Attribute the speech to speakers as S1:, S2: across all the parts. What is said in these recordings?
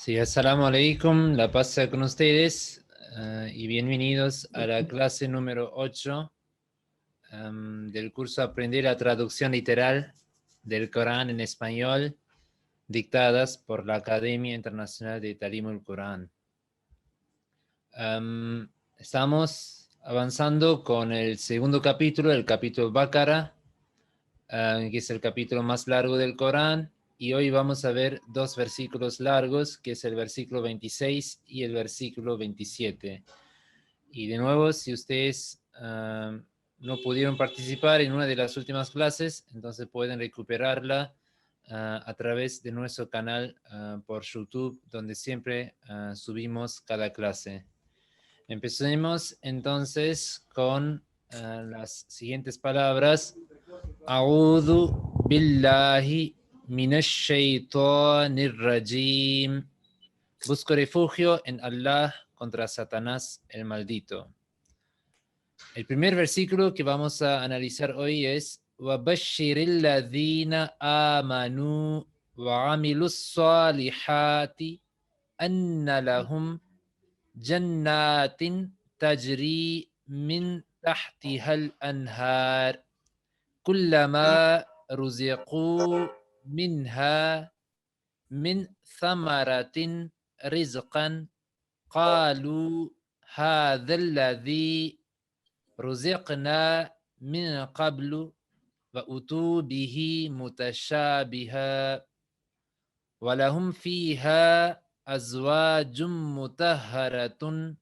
S1: Sí, assalamu alaikum, la paz sea con ustedes y bienvenidos a la clase número 8 del curso Aprender la traducción literal del Corán en español, dictadas por la Academia Internacional de Talim al-Corán. Estamos avanzando con el segundo capítulo, el capítulo Baqara, que es el capítulo más largo del Corán. Y hoy vamos a ver dos versículos largos, que es el versículo 26 y el versículo 27. Y de nuevo, si ustedes no pudieron participar en una de las últimas clases, entonces pueden recuperarla a través de nuestro canal por YouTube, donde siempre subimos cada clase. Empecemos entonces con las siguientes palabras. A'udhu billahi minash shaitanir rajim. Busco refugio en Allah contra Satanás el maldito. El primer versículo que vamos a analizar hoy es وَبَشِّرِ الَّذِينَ آمَنُوا وَعَمِلُوا الصَّالِحَاتِ أَنَّ لَهُمْ جَنَّاتٍ تَجْرِي مِنْ تَحْتِهَا الْأَنْهَارُ كلما رزقوا منها من ثمرة رزقا قالوا هذا الذي رزقنا من قبل وأتوا به متشابها ولهم فيها أزواج مطهرة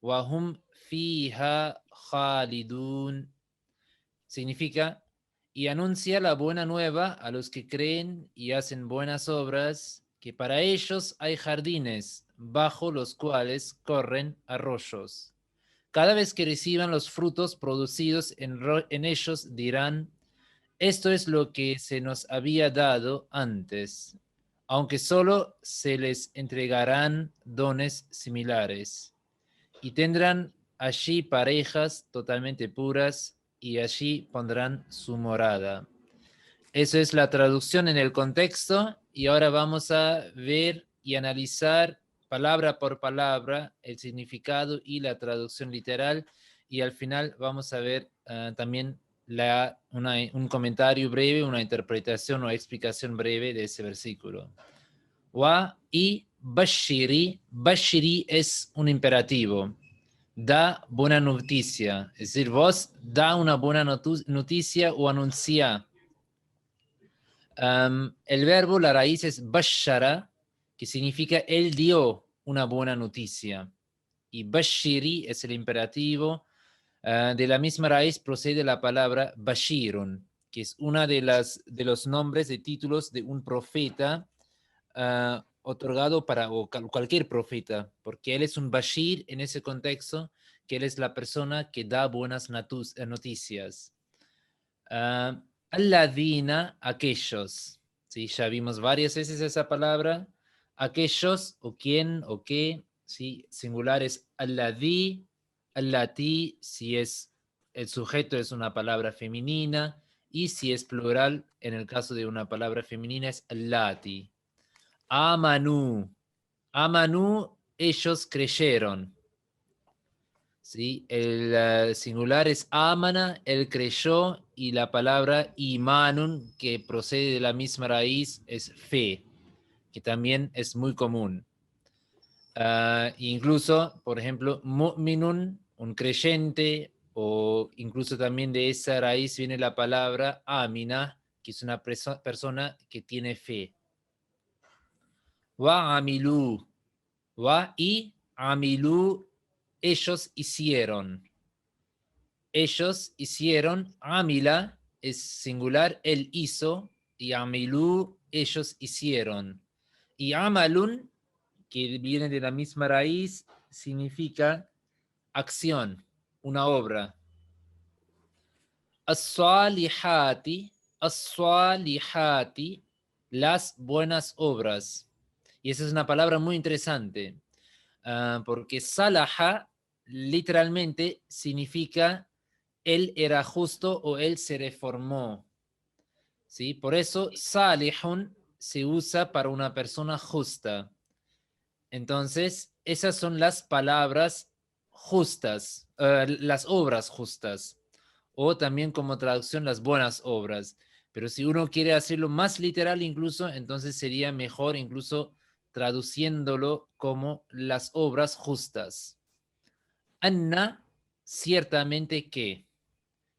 S1: وهم فيها خالدون. Significa: y anuncia la buena nueva a los que creen y hacen buenas obras, que para ellos hay jardines bajo los cuales corren arroyos. Cada vez que reciban los frutos producidos en ellos dirán: esto es lo que se nos había dado antes, aunque solo se les entregarán dones similares. Y tendrán allí parejas totalmente puras y allí pondrán su morada. Eso es la traducción en el contexto, y ahora vamos a ver y analizar palabra por palabra el significado y la traducción literal, y al final vamos a ver también un comentario breve, una interpretación o explicación breve de ese versículo. Wa y bashiri. Bashiri es un imperativo. Da buena noticia. Es decir, vos da una buena noticia o anuncia. El verbo, la raíz es bashara, que significa él dio una buena noticia. Y bashiri es el imperativo. De la misma raíz procede la palabra bashirun, que es una de los nombres de títulos de un profeta otorgado para cualquier profeta, porque él es un bashir en ese contexto, que él es la persona que da buenas noticias. Alladina, aquellos. ¿Sí? Ya vimos varias veces esa palabra. Aquellos, o quién, o qué. ¿Sí? Singular es alladí, allati, si es el sujeto es una palabra femenina, y si es plural, en el caso de una palabra femenina, es allati. Amanu. Amanu, ellos creyeron. ¿Sí? El singular es amana, él creyó, y la palabra imanun, que procede de la misma raíz, es fe, que también es muy común. Incluso, por ejemplo, mu'minun, un creyente, o incluso también de esa raíz viene la palabra amina, que es una persona que tiene fe. Wa amilu. Wa y amilu, ellos hicieron. Ellos hicieron. Amila es singular, él hizo, y amilú, ellos hicieron. Y amalun, que viene de la misma raíz, significa acción, una obra. As-salihati, as-salihati, las buenas obras. Y esa es una palabra muy interesante, porque salaha literalmente significa él era justo o él se reformó. ¿Sí? Por eso salihun se usa para una persona justa. Entonces, esas son las palabras justas, las obras justas, o también como traducción las buenas obras. Pero si uno quiere hacerlo más literal incluso, entonces sería mejor incluso traduciéndolo como las obras justas. Anna, ciertamente que.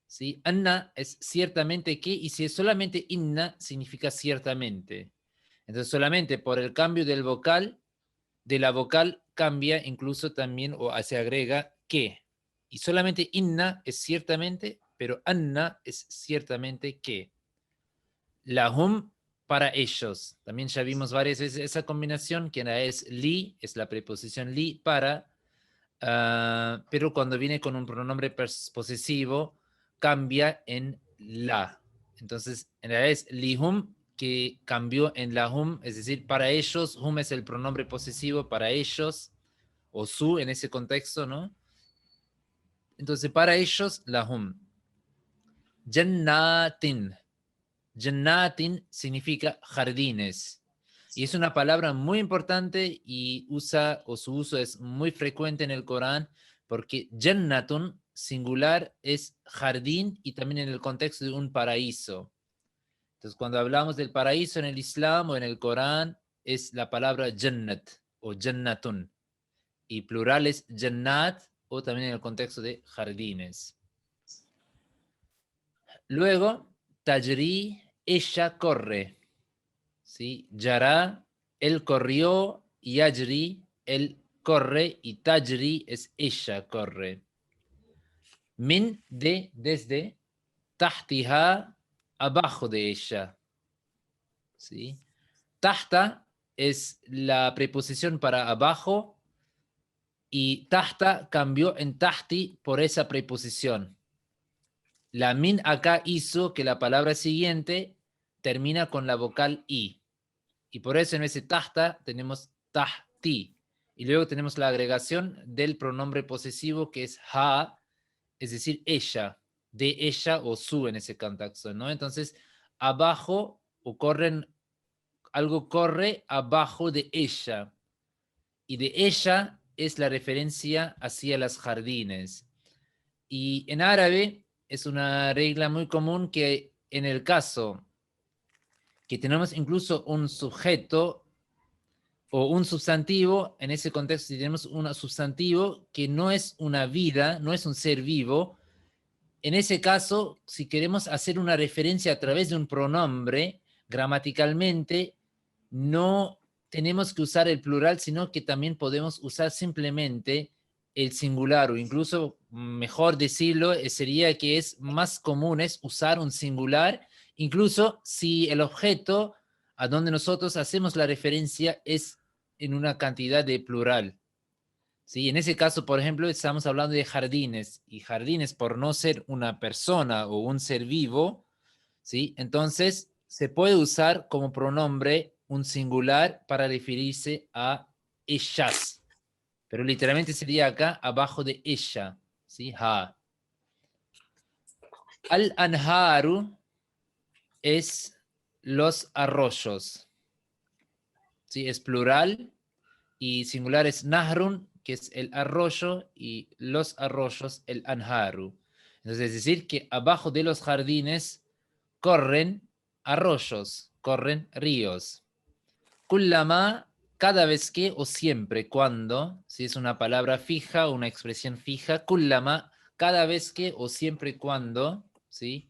S1: ¿Sí? Anna es ciertamente que, y si es solamente inna, significa ciertamente. Entonces, solamente por el cambio del vocal, de la vocal cambia incluso también o se agrega que. Y solamente inna es ciertamente, pero anna es ciertamente que. Lahum para ellos. También ya vimos varias veces esa combinación, que es li, es la preposición li para, pero cuando viene con un pronombre posesivo, cambia en la. Entonces, en realidad es lihum, que cambió en lahum, es decir, para ellos, hum es el pronombre posesivo para ellos, o su en ese contexto, ¿no? Entonces, para ellos, lahum. Jannatin. Jannatin significa jardines. Y es una palabra muy importante y usa, o su uso es muy frecuente en el Corán, porque Jannatun, singular, es jardín y también en el contexto de un paraíso. Entonces, cuando hablamos del paraíso en el Islam o en el Corán, es la palabra Jannat o Jannatun. Y plural es Jannat o también en el contexto de jardines. Luego, Tajri, ella corre. ¿Sí? Yara, él corrió, Yajri, él corre, y Tajri es ella corre. Min, de, desde, tahtiha, abajo de ella. ¿Sí? Tahta es la preposición para abajo y tahta cambió en tahti por esa preposición. La min acá hizo que la palabra siguiente termina con la vocal i. Y por eso en ese tahta tenemos tahti. Y luego tenemos la agregación del pronombre posesivo que es ha, es decir, ella, de ella o su en ese contexto, ¿no? Entonces, abajo o corren, algo corre abajo de ella. Y de ella es la referencia hacia los jardines. Y en árabe es una regla muy común que en el caso que tenemos incluso un sujeto o un sustantivo, en ese contexto si tenemos un sustantivo que no es una vida, no es un ser vivo, en ese caso, si queremos hacer una referencia a través de un pronombre, gramaticalmente no tenemos que usar el plural, sino que también podemos usar simplemente el singular, o incluso, mejor decirlo, sería que es más común es usar un singular, incluso si el objeto a donde nosotros hacemos la referencia es en una cantidad de plural. ¿Sí? En ese caso, por ejemplo, estamos hablando de jardines, y jardines, por no ser una persona o un ser vivo, ¿sí? Entonces se puede usar como pronombre un singular para referirse a ellas, pero literalmente sería acá abajo de ella, ¿sí? Ha. Al-anharu es los arroyos, ¿sí? Es plural y singular es nahrun, que es el arroyo, y los arroyos, el anharu. Entonces, es decir, que abajo de los jardines corren arroyos, corren ríos. Kullama, cada vez que o siempre, cuando, si es una palabra fija o una expresión fija, kullama, cada vez que o siempre cuando, ¿sí?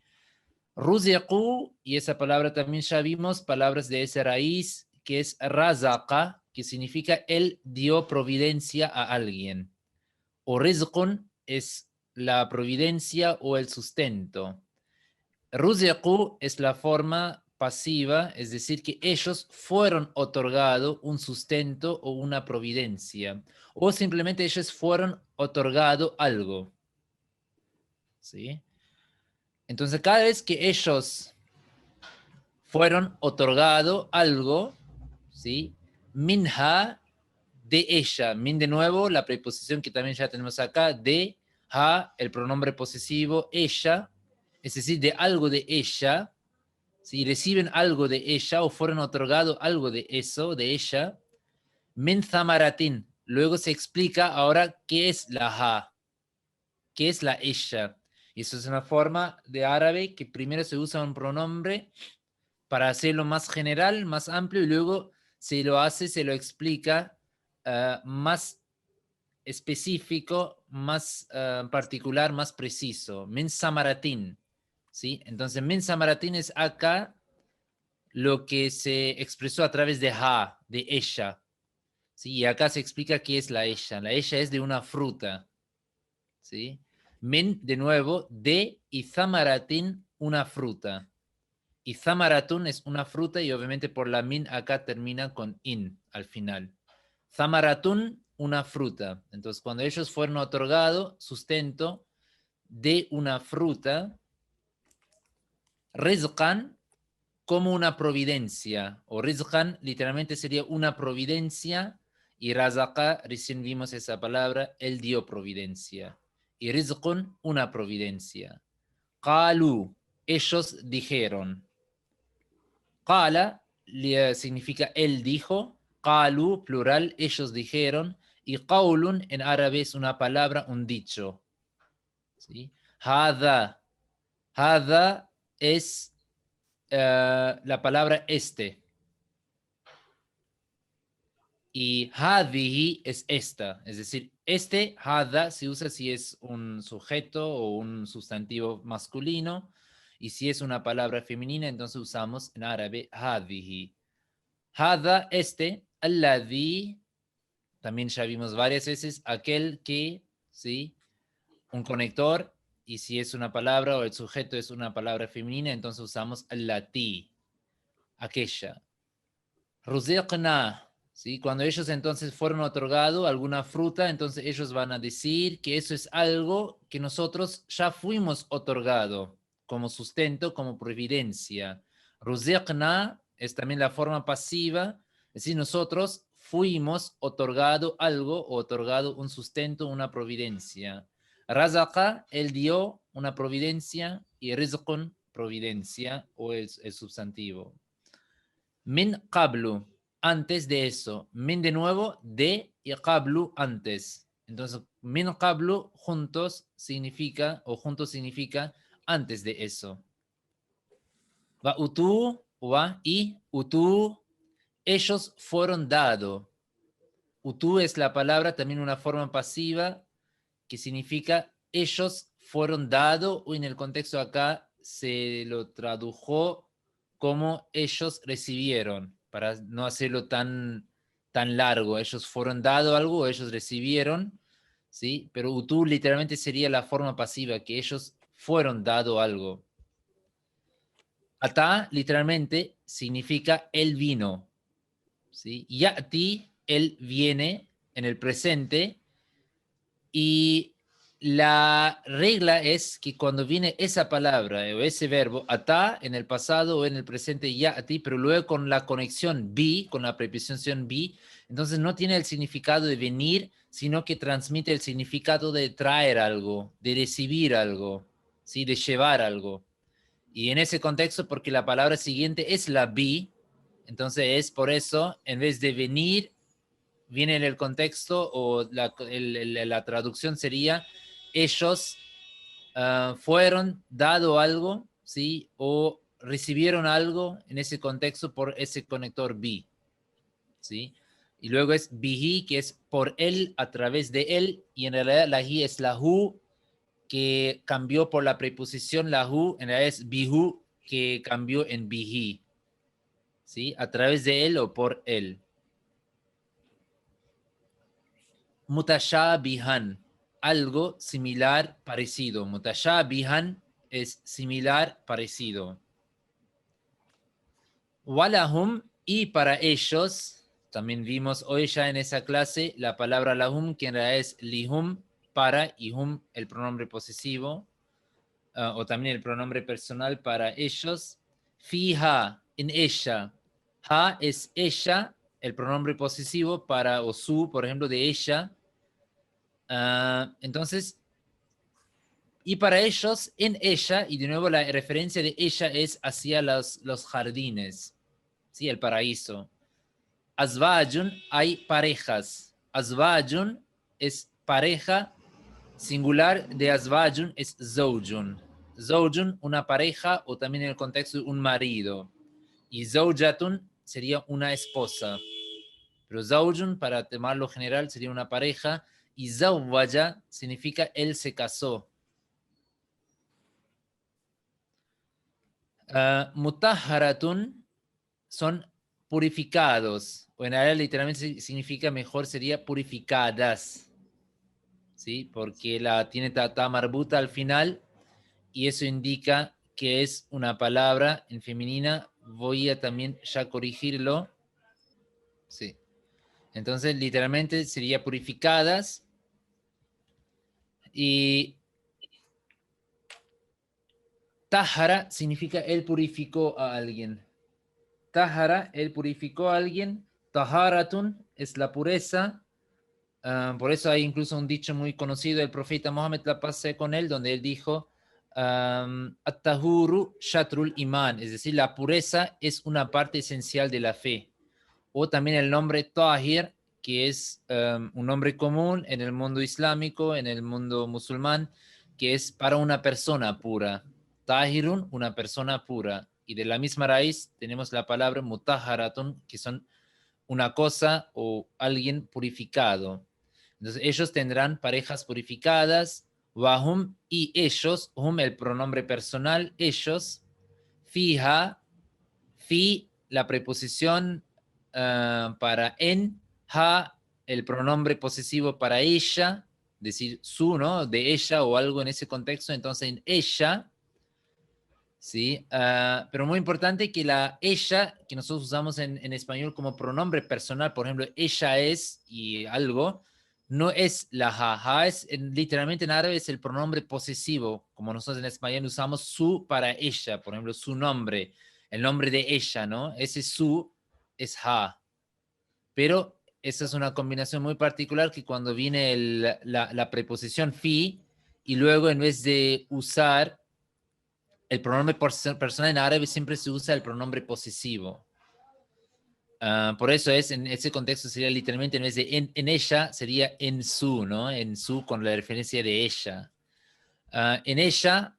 S1: Ruziqu, y esa palabra también ya vimos, palabras de esa raíz, que es razaqa, que significa él dio providencia a alguien. O rizqun es la providencia o el sustento. Ruziqu es la forma pasiva, es decir, que ellos fueron otorgado un sustento o una providencia, o simplemente ellos fueron otorgado algo. ¿Sí? Entonces, cada vez que ellos fueron otorgado algo, ¿sí? Minha, de ella. Min de nuevo, la preposición que también ya tenemos acá, de, ha, el pronombre posesivo, ella, es decir, de algo de ella, si reciben algo de ella o fueron otorgado algo de eso, de ella, Min thamaratin. Luego se explica ahora qué es la ha, qué es la ella. Y eso es una forma de árabe que primero se usa un pronombre para hacerlo más general, más amplio, y luego se lo explica más específico, más particular, más preciso. Min samaratin, ¿sí? Entonces, min samaratin es acá lo que se expresó a través de ha, de ella. ¿Sí? Y acá se explica qué es la ella. La ella es de una fruta. ¿Sí? Min, de nuevo, de y zamaratin, una fruta. Y zamaratun es una fruta y obviamente por la min acá termina con in al final. Zamaratun, una fruta. Entonces, cuando ellos fueron otorgados sustento de una fruta, rizqan, como una providencia, o rizqan literalmente sería una providencia, y razaqa, recién vimos esa palabra, él dio providencia. Y rizqun, una providencia. Qalu, ellos dijeron. Qala significa él dijo, qalu, plural, ellos dijeron, y qaulun en árabe es una palabra, un dicho. ¿Sí? Hada, hada es la palabra este. Y hadihi es esta, es decir, este hada se usa si es un sujeto o un sustantivo masculino, y si es una palabra femenina, entonces usamos en árabe hadihi. Hada, este, alladhi, también ya vimos varias veces, aquel que, ¿sí? Un conector, y si es una palabra o el sujeto es una palabra femenina, entonces usamos allati, aquella. Ruziqna, ¿sí? Cuando ellos entonces fueron otorgados alguna fruta, entonces ellos van a decir que eso es algo que nosotros ya fuimos otorgados como sustento, como providencia. Ruziqna es también la forma pasiva, es decir, nosotros fuimos otorgado algo, o otorgado un sustento, una providencia. Razaqa, él dio una providencia, y rizqun, providencia, o el substantivo. Min qablu, antes de eso. Min de nuevo, de, y qablu, antes. Entonces, min qablu, juntos significa, o juntos significa antes de eso. Va utu, wa, y utu, ellos fueron dado. Utu es la palabra, también una forma pasiva, que significa ellos fueron dado, o en el contexto acá se lo tradujo como ellos recibieron, para no hacerlo tan largo. Ellos fueron dado algo, o ellos recibieron, ¿sí? Pero utu literalmente sería la forma pasiva, que ellos fueron dado algo. Ata literalmente significa él vino, ¿sí? Ya'ti, él viene en el presente, y la regla es que cuando viene esa palabra o ese verbo, ata, en el pasado o en el presente, ya'ti, pero luego con la conexión bi, con la preposición bi, entonces no tiene el significado de venir, sino que transmite el significado de traer algo, de recibir algo, ¿sí? De llevar algo. Y en ese contexto, porque la palabra siguiente es la bi, entonces es por eso, en vez de venir, viene en el contexto, o la traducción sería, ellos fueron dado algo, ¿sí? O recibieron algo en ese contexto por ese conector bi, ¿sí? Y luego es bihi, que es por él, a través de él, y en realidad la hi es la hu, que cambió por la preposición la hu, en realidad es bihu, que cambió en bihi, ¿sí? A través de él o por él. Mutashabihan, algo similar, parecido. Mutashabihan es similar, parecido. Walahum, y para ellos, también vimos hoy ya en esa clase la palabra lahum, que en realidad es lihum, para, y hum, el pronombre posesivo, o también el pronombre personal para ellos. Fija, en ella. Ha es ella, el pronombre posesivo para, o su, por ejemplo, de ella. Entonces, y para ellos, en ella, y de nuevo la referencia de ella es hacia los jardines, ¿sí? El paraíso. Azwajun, hay parejas. Azwajun es pareja, singular de azwajun es zawjun. Zawjun, una pareja, o también en el contexto un marido. Y zawjatun sería una esposa. Pero zawjun, para tomarlo general, sería una pareja. Y zawwaja significa él se casó. Mutahharatun son purificados. O en árabe literalmente significa mejor sería purificadas. ¿Sí? Porque la tiene ta marbuta al final y eso indica que es una palabra en femenina. Voy a también ya corregirlo. Sí. Entonces, literalmente sería purificadas. Y tahara significa él purificó a alguien. Tahara, él purificó a alguien. Taharatun es la pureza. Por eso hay incluso un dicho muy conocido del profeta Mohammed, la paz sea con él, donde él dijo, At-tahuru shatrul iman, es decir, la pureza es una parte esencial de la fe. O también el nombre Tahir, que es un nombre común en el mundo islámico, en el mundo musulmán, que es para una persona pura. Tahirun, una persona pura. Y de la misma raíz tenemos la palabra mutaharatun, que son una cosa o alguien purificado. Entonces ellos tendrán parejas purificadas, wahum, y ellos, hum el pronombre personal, ellos, fija, fi la preposición para en, ha el pronombre posesivo para ella, decir su, ¿no? De ella o algo en ese contexto, entonces en ella, ¿sí? Pero muy importante que la ella, que nosotros usamos en español como pronombre personal, por ejemplo, ella es y algo, no es la ha. Ha es, literalmente en árabe es el pronombre posesivo, como nosotros en español usamos su para ella, por ejemplo, su nombre, el nombre de ella, ¿no? Ese su es ha. Pero esa es una combinación muy particular que cuando viene la preposición fi y luego en vez de usar el pronombre personal en árabe siempre se usa el pronombre posesivo. Por eso es, en ese contexto sería literalmente en vez de en ella, sería en su, ¿no? En su con la referencia de ella. En ella,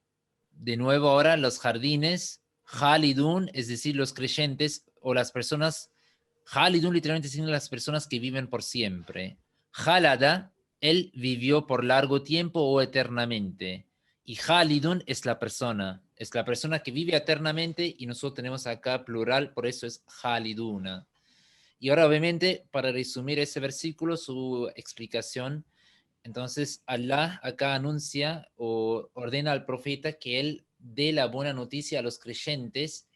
S1: de nuevo ahora, los jardines, Halidun, es decir, los creyentes o las personas, Halidun literalmente significa las personas que viven por siempre. Halada, él vivió por largo tiempo o eternamente. Y Halidun es la persona que vive eternamente y nosotros tenemos acá plural, por eso es Haliduna. Y ahora obviamente, para resumir ese versículo, su explicación, entonces Allah acá anuncia o ordena al profeta que él dé la buena noticia a los creyentes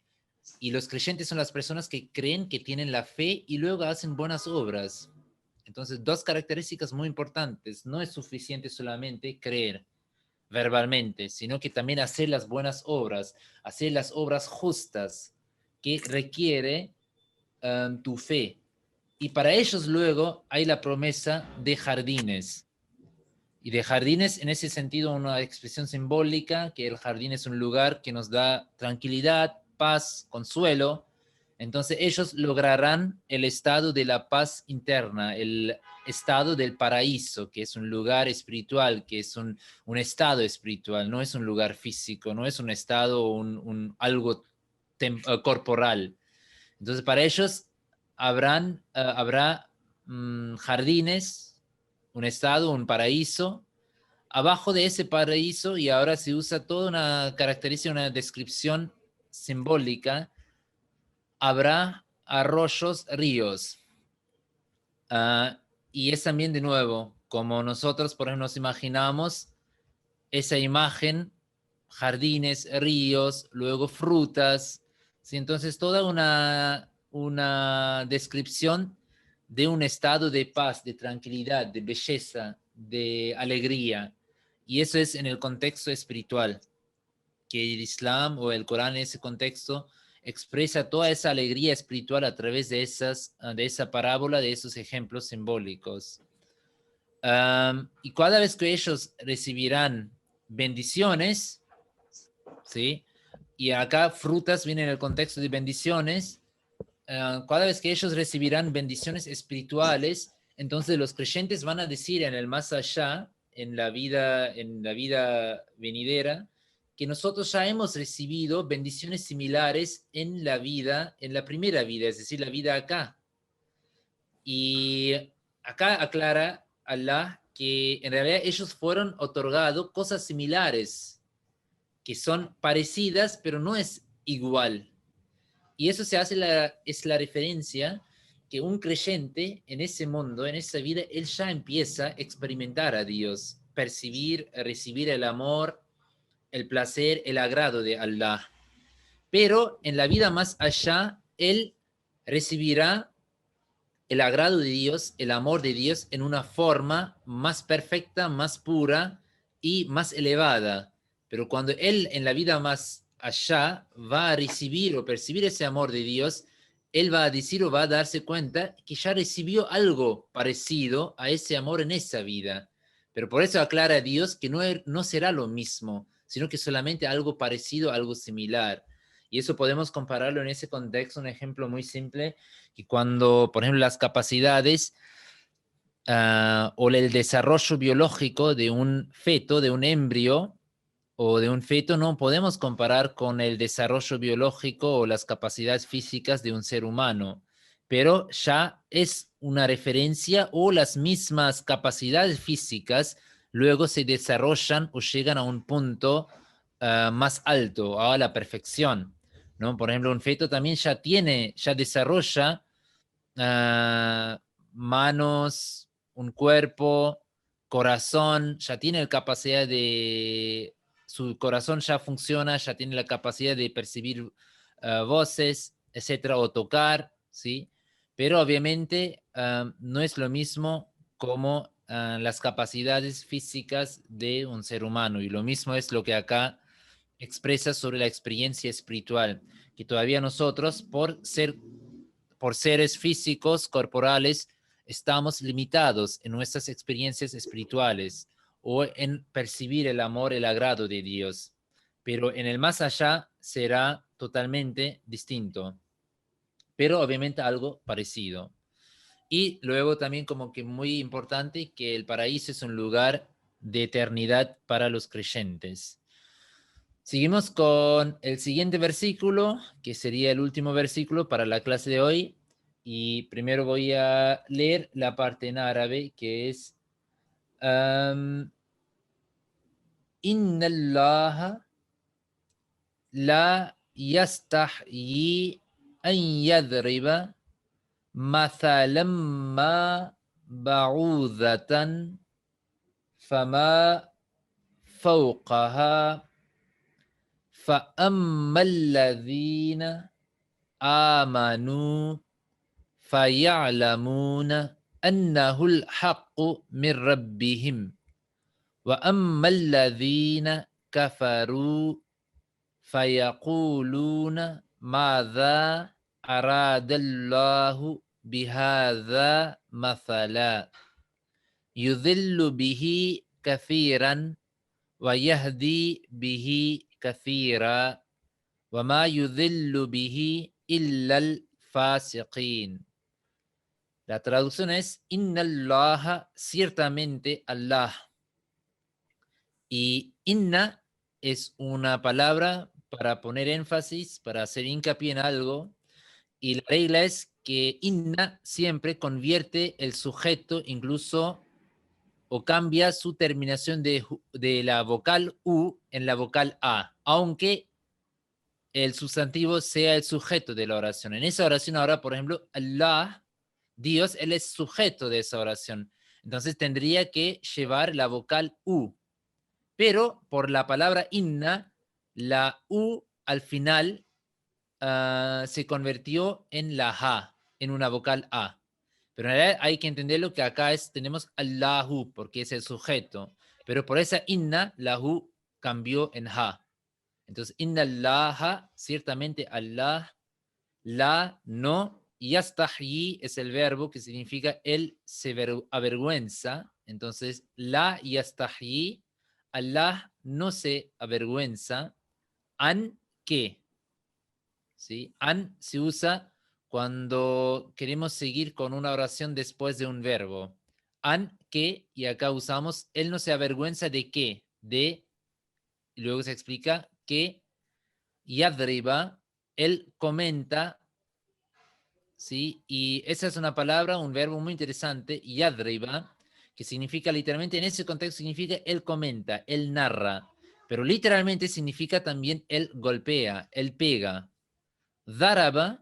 S1: y los creyentes son las personas que creen que tienen la fe y luego hacen buenas obras. Entonces, dos características muy importantes. No es suficiente solamente creer verbalmente, sino que también hacer las buenas obras, hacer las obras justas que requiere tu fe. Y para ellos luego hay la promesa de jardines. Y de jardines, en ese sentido, una expresión simbólica, que el jardín es un lugar que nos da tranquilidad, paz, consuelo. Entonces ellos lograrán el estado de la paz interna, el estado del paraíso, que es un lugar espiritual, que es un estado espiritual, no es un lugar físico, no es un estado, algo corporal. Entonces para ellos habrá jardines, un estado, un paraíso. Abajo de ese paraíso, y ahora se usa toda una característica, una descripción simbólica, habrá arroyos, ríos. Y es también de nuevo, como nosotros, por ejemplo, nos imaginamos esa imagen, jardines, ríos, luego frutas, ¿sí? Entonces toda una descripción de un estado de paz, de tranquilidad, de belleza, de alegría. Y eso es en el contexto espiritual, que el Islam o el Corán en ese contexto expresa toda esa alegría espiritual a través de esa parábola, de esos ejemplos simbólicos. Y cada vez que ellos recibirán bendiciones, ¿sí? Y acá frutas viene en el contexto de bendiciones, cada vez que ellos recibirán bendiciones espirituales, entonces los creyentes van a decir en el más allá, en la vida venidera, que nosotros ya hemos recibido bendiciones similares en la primera vida, es decir, la vida acá. Y acá aclara Allah que en realidad ellos fueron otorgados cosas similares, que son parecidas, pero no es igual. Y eso es la referencia que un creyente en ese mundo, en esa vida, él ya empieza a experimentar a Dios, percibir, recibir el amor, el placer, el agrado de Allah. Pero en la vida más allá, él recibirá el agrado de Dios, el amor de Dios en una forma más perfecta, más pura y más elevada. Pero cuando él en la vida más allá va a recibir o percibir ese amor de Dios, él va a decir o va a darse cuenta que ya recibió algo parecido a ese amor en esa vida. Pero por eso aclara a Dios que no será lo mismo, sino que solamente algo parecido, algo similar. Y eso podemos compararlo en ese contexto, un ejemplo muy simple, que cuando, por ejemplo, las capacidades o el desarrollo biológico de un feto, de un embrio o de un feto, no podemos comparar con el desarrollo biológico o las capacidades físicas de un ser humano, pero ya es una referencia o las mismas capacidades físicas luego se desarrollan o llegan a un punto más alto, a la perfección, ¿no? Por ejemplo, un feto también ya desarrolla uh, manos, un cuerpo, corazón, ya tiene la capacidad de, su corazón ya funciona, ya tiene la capacidad de percibir voces, etcétera, o tocar, ¿sí? Pero obviamente no es lo mismo como las capacidades físicas de un ser humano, y lo mismo es lo que acá expresa sobre la experiencia espiritual, que todavía nosotros, por seres físicos, corporales, estamos limitados en nuestras experiencias espirituales o en percibir el amor, el agrado de Dios. Pero en el más allá será totalmente distinto, pero obviamente algo parecido. Y luego también como que muy importante que el paraíso es un lugar de eternidad para los creyentes. Seguimos con el siguiente versículo, que sería el último versículo para la clase de hoy. Y primero voy a leer la parte en árabe, que es Inna Allah la yastahyi an yadriba mathalan ma ba'udatan fama fawqaha فأما الذين آمنوا فيعلمون أنه الحق من ربهم وأما الذين كفروا فيقولون ماذا أراد الله بهذا مثلا يذل به كثيرا ويهدي به كثيرا وما يذل به إلا الفاسقين. La traducción es Inna Allah, ciertamente Allah. Y Inna es una palabra para poner énfasis, para hacer hincapié en algo. Y la regla es que Inna siempre convierte el sujeto incluso o cambia su terminación de la vocal U en la vocal A, aunque el sustantivo sea el sujeto de la oración. En esa oración ahora, por ejemplo, Allah, Dios, Él es sujeto de esa oración. Entonces tendría que llevar la vocal U. Pero por la palabra inna, la U al final se convirtió en la ha, en una vocal A. Pero en realidad hay que entenderlo que acá tenemos Allahu, porque es el sujeto. Pero por esa inna, la U cambió en ha. Entonces, inna Allah, ciertamente Allah, la, no, y yastahyi es el verbo que significa él se avergüenza. Entonces, la yastahyi, Allah no se avergüenza, an que, ¿sí? An se usa cuando queremos seguir con una oración después de un verbo. An, que, y acá usamos, él no se avergüenza de qué, de, y luego se explica que yadriba, él comenta, ¿sí? Y esa es una palabra, un verbo muy interesante, yadriba, que significa literalmente, en ese contexto significa él comenta, él narra, pero literalmente significa también él golpea, él pega. Daraba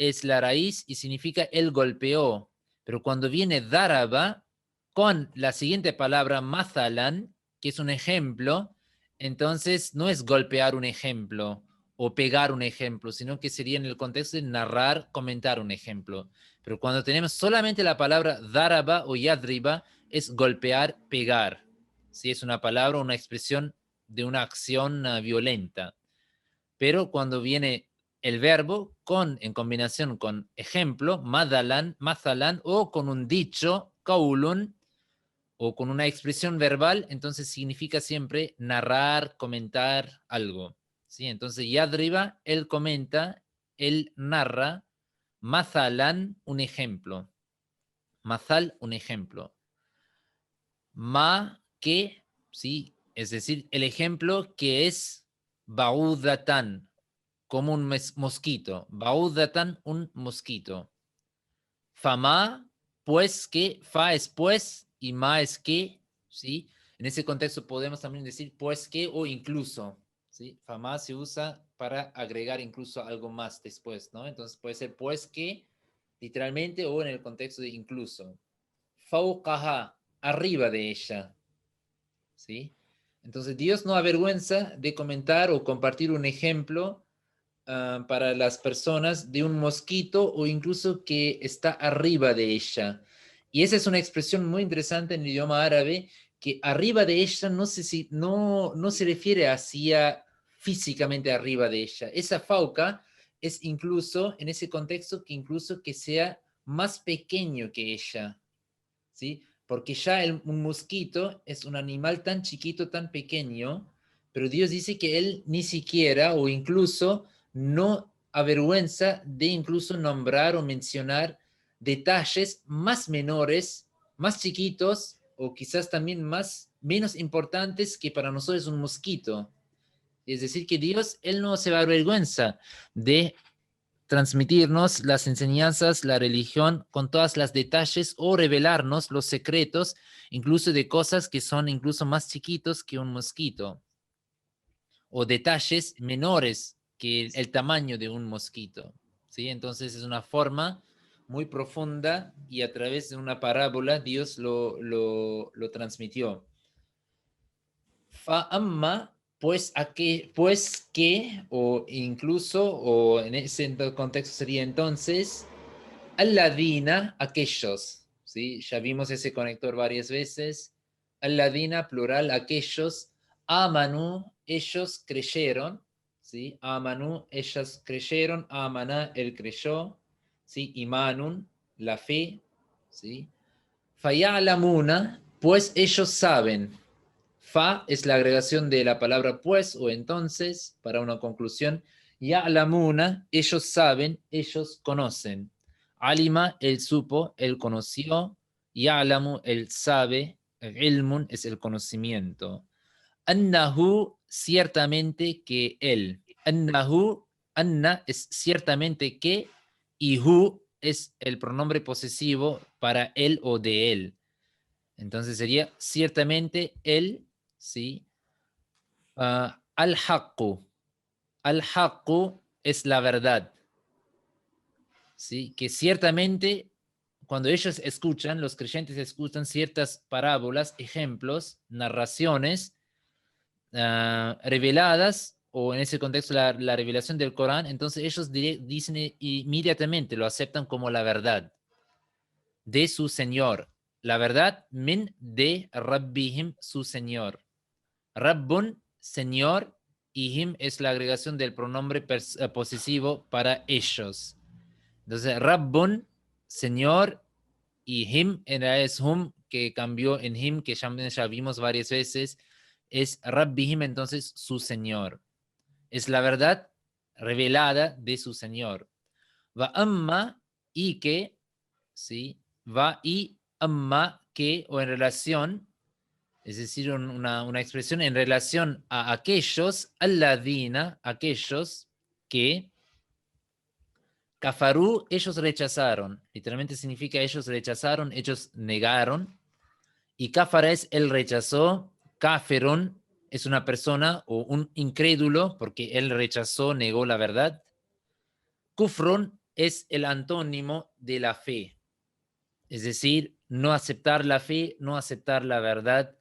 S1: es la raíz y significa él golpeó, pero cuando viene daraba con la siguiente palabra mathalan, que es un ejemplo, entonces no es golpear un ejemplo o pegar un ejemplo, sino que sería en el contexto de narrar, comentar un ejemplo. Pero cuando tenemos solamente la palabra daraba o yadriba, es golpear, pegar. Si es una palabra o una expresión de una acción violenta. Pero cuando viene el verbo en combinación con ejemplo, madalan, mazalan, o con un dicho, kaulun, o con una expresión verbal, entonces significa siempre narrar, comentar algo. ¿Sí? Entonces, yadriba, él comenta, él narra, mazalan, un ejemplo. Mazal, un ejemplo. Ma, que, ¿sí? Es decir, el ejemplo que es baudatan, como un mosquito. Baudatan, un mosquito. Fama, pues que, fa es pues y ma es que, ¿sí? En ese contexto podemos también decir pues que o incluso, ¿sí? Fama se usa para agregar incluso algo más después, ¿no? Entonces puede ser pues que, literalmente, o en el contexto de incluso. Fauqaha, arriba de ella, ¿sí? Entonces Dios no avergüenza de comentar o compartir un ejemplo para las personas de un mosquito o incluso que está arriba de ella. Y esa es una expresión muy interesante en el idioma árabe, que arriba de ella no se refiere hacia físicamente arriba de ella. Esa fauca es incluso en ese contexto que incluso que sea más pequeño que ella, ¿sí? Porque ya un mosquito es un animal tan chiquito, tan pequeño, pero Dios dice que él ni siquiera o incluso no avergüenza de incluso nombrar o mencionar detalles más menores, más chiquitos o quizás también menos importantes que para nosotros un mosquito. Es decir, que Dios, él no se avergüenza de transmitirnos las enseñanzas, la religión, con todas las detalles o revelarnos los secretos, incluso de cosas que son incluso más chiquitos que un mosquito, o detalles menores que el tamaño de un mosquito. ¿Sí? Entonces es una forma muy profunda y a través de una parábola Dios lo transmitió. Fa'amma, pues que, o incluso, o en ese contexto sería entonces, alladina, aquellos, ¿sí? Ya vimos ese conector varias veces. Alladina, plural, aquellos. Amanu, ellos creyeron, ¿sí? Amanu, ellas creyeron. Amana, él creyó, ¿sí? Imanun, la fe, ¿sí? Fayalamuna, pues ellos saben. Fa es la agregación de la palabra pues o entonces para una conclusión. Ya'lamuna, ellos saben, ellos conocen. Alima, él supo, él conoció. Ya'lamu, él sabe. Ilmun es el conocimiento. Annahu, ciertamente que él. Annahu, anna es ciertamente que, y hu es el pronombre posesivo para él o de él. Entonces sería ciertamente él, ¿sí? Al-haqqu. Al-haqqu es la verdad, ¿sí? Que ciertamente cuando ellos escuchan, los creyentes escuchan ciertas parábolas, ejemplos, narraciones reveladas, o en ese contexto la revelación del Corán, entonces ellos dicen inmediatamente, lo aceptan como la verdad de su Señor. La verdad, min de Rabbihim, su Señor. Rabbun, Señor, y him es la agregación del pronombre posesivo para ellos. Entonces, Rabbun, Señor, y him es hum, que cambió en him, que ya vimos varias veces, es Rabbihim, entonces su Señor. Es la verdad revelada de su Señor. Va amma y que, ¿sí? Va y amma que, o en relación, es decir, una expresión en relación a aquellos, alladina, aquellos que kafarú, ellos rechazaron. Literalmente significa ellos rechazaron, ellos negaron. Y kafara es él rechazó, kaferón es una persona o un incrédulo porque él rechazó, negó la verdad. Kufrón es el antónimo de la fe, es decir, no aceptar la fe, no aceptar la verdad,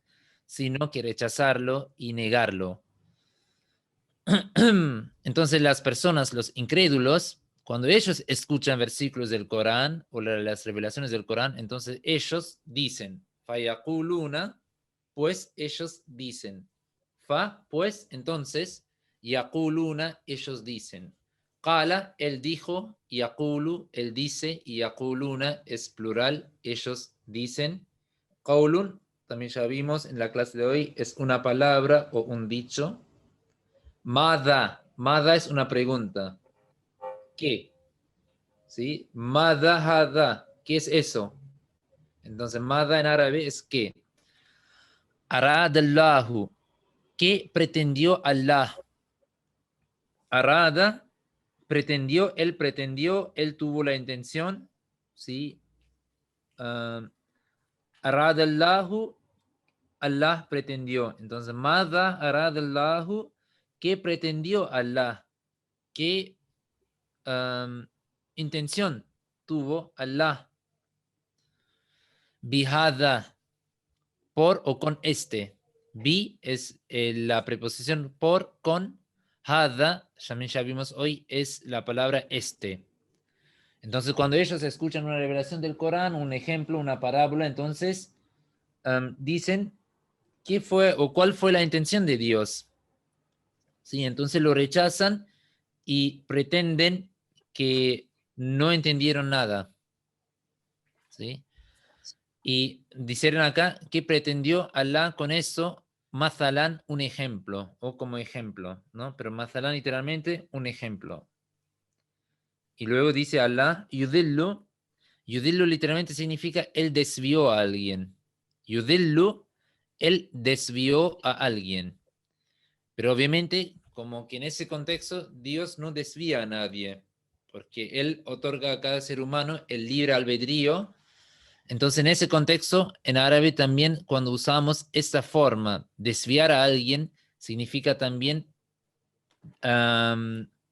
S1: sino que rechazarlo y negarlo. Entonces las personas, los incrédulos, cuando ellos escuchan versículos del Corán o las revelaciones del Corán, entonces ellos dicen, fayakuluna, pues ellos dicen, fa, pues entonces, yakuluna, ellos dicen. Qala, él dijo, yakulu, él dice, y yakuluna es plural, ellos dicen. Qaulun, también ya vimos en la clase de hoy, es una palabra o un dicho. Mada, mada es una pregunta. ¿Qué? ¿Sí? Mada hada, ¿qué es eso? Entonces, mada en árabe es ¿qué? Aradallahu, ¿qué pretendió Allah? Arada, pretendió, él tuvo la intención, ¿sí? Aradallahu, Allah pretendió. Entonces, Mada aradallahu, ¿qué pretendió Allah? ¿Qué intención tuvo Allah? Bihada, por o con este. Bi es la preposición por, con. Hada, también ya vimos hoy, es la palabra este. Entonces, cuando ellos escuchan una revelación del Corán, un ejemplo, una parábola, entonces dicen qué fue o cuál fue la intención de Dios. ¿Sí? Entonces lo rechazan y pretenden que no entendieron nada. ¿Sí? Y dijeron acá que pretendió Allah con eso, Mazalán, un ejemplo, o como ejemplo, ¿no? Pero Mazalán literalmente un ejemplo. Y luego dice Allah, Yudillu, Yudillu literalmente significa él desvió a alguien. Yudillu, él desvió a alguien. Pero obviamente, como que en ese contexto, Dios no desvía a nadie, porque Él otorga a cada ser humano el libre albedrío. Entonces, en ese contexto, en árabe también, cuando usamos esta forma, desviar a alguien, significa también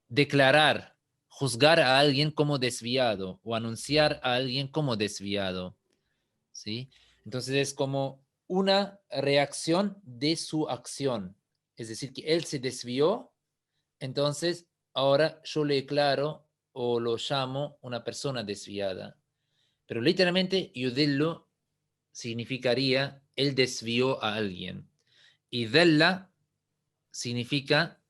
S1: declarar, juzgar a alguien como desviado o anunciar a alguien como desviado. ¿Sí? Entonces, es como una reacción de su acción. Es decir, que él se desvió, entonces ahora yo le declaro o lo llamo una persona desviada. Pero literalmente, yudillu significaría él desvió a alguien. Y della significa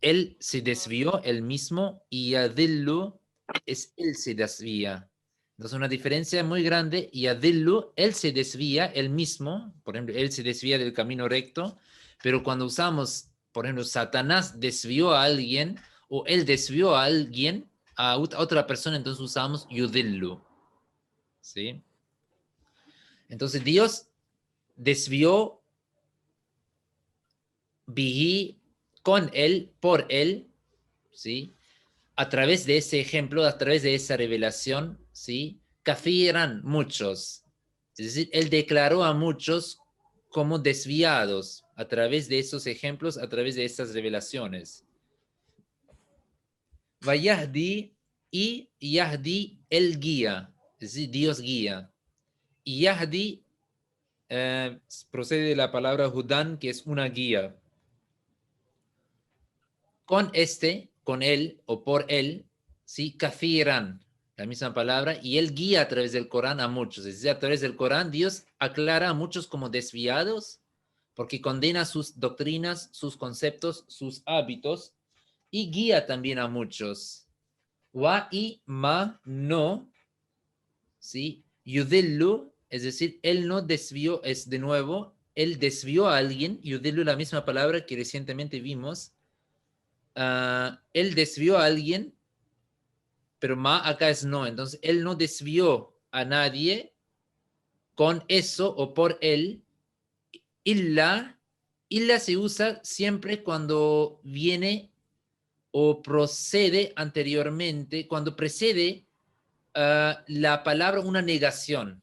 S1: él se desvió él mismo y yadillu es él se desvía. Entonces, una diferencia muy grande. Yadillu, él se desvía él mismo, por ejemplo, él se desvía del camino recto, pero cuando usamos, por ejemplo, Satanás desvió a alguien o él desvió a alguien, a otra persona, entonces usamos yudillu. ¿Sí? Entonces, Dios desvió bihi con él, por él, ¿sí? A través de ese ejemplo, a través de esa revelación, ¿sí? Kafiran, muchos. Es decir, él declaró a muchos como desviados a través de esos ejemplos, a través de esas revelaciones. Vayahdi y Yahdi, el guía, es decir, Dios guía. Y Yahdi procede de la palabra Hudan, que es una guía. Con este, con él o por él, ¿sí? Kafiran, la misma palabra, y él guía a través del Corán a muchos. Es decir, a través del Corán Dios aclara a muchos como desviados porque condena sus doctrinas, sus conceptos, sus hábitos y guía también a muchos. Wa y ma no, ¿sí? Yudillu, es decir, él no desvió, es de nuevo, él desvió a alguien, yudillu la misma palabra que recientemente vimos. Él desvió a alguien, pero ma acá es no. Entonces, él no desvió a nadie con eso o por él. Illa, illa se usa siempre cuando viene o procede anteriormente, cuando precede la palabra una negación.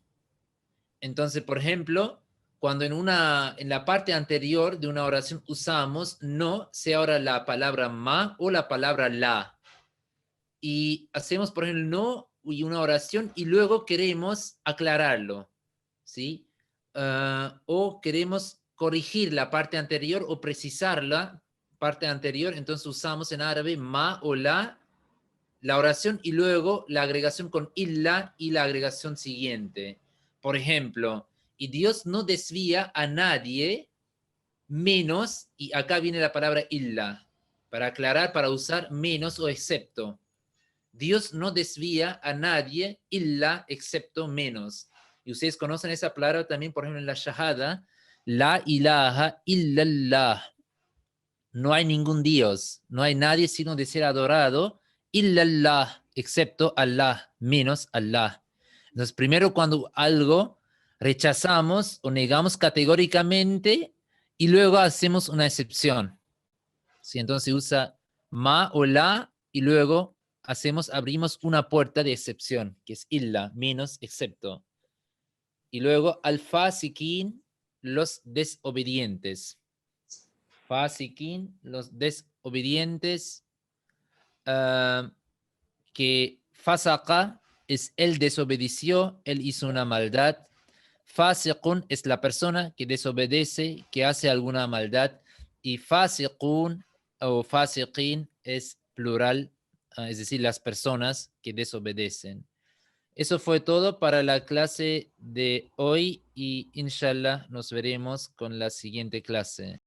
S1: Entonces, por ejemplo, cuando en la parte anterior de una oración usamos no, sea ahora la palabra ma o la palabra la. Y hacemos, por ejemplo, no y una oración y luego queremos aclararlo, ¿sí? O queremos corregir la parte anterior o precisar la parte anterior, entonces usamos en árabe ma o la oración y luego la agregación con illa y la agregación siguiente. Por ejemplo, y Dios no desvía a nadie menos, y acá viene la palabra illa, para aclarar, para usar menos o excepto. Dios no desvía a nadie illa excepto menos. Y ustedes conocen esa palabra también, por ejemplo, en la shahada, la ilaha illallah. No hay ningún Dios, no hay nadie sino de ser adorado, illallah, excepto Allah, menos Allah. Entonces, primero cuando algo rechazamos o negamos categóricamente y luego hacemos una excepción. ¿Sí? Entonces se usa ma o la y luego abrimos una puerta de excepción, que es illa, menos, excepto. Y luego al-fasikin, los desobedientes. Fasikin, los desobedientes, que fasaqa es él desobedeció, él hizo una maldad. Fasiqun es la persona que desobedece, que hace alguna maldad. Y fasiqun o fasiqin es plural, es decir, las personas que desobedecen. Eso fue todo para la clase de hoy y inshallah nos veremos con la siguiente clase.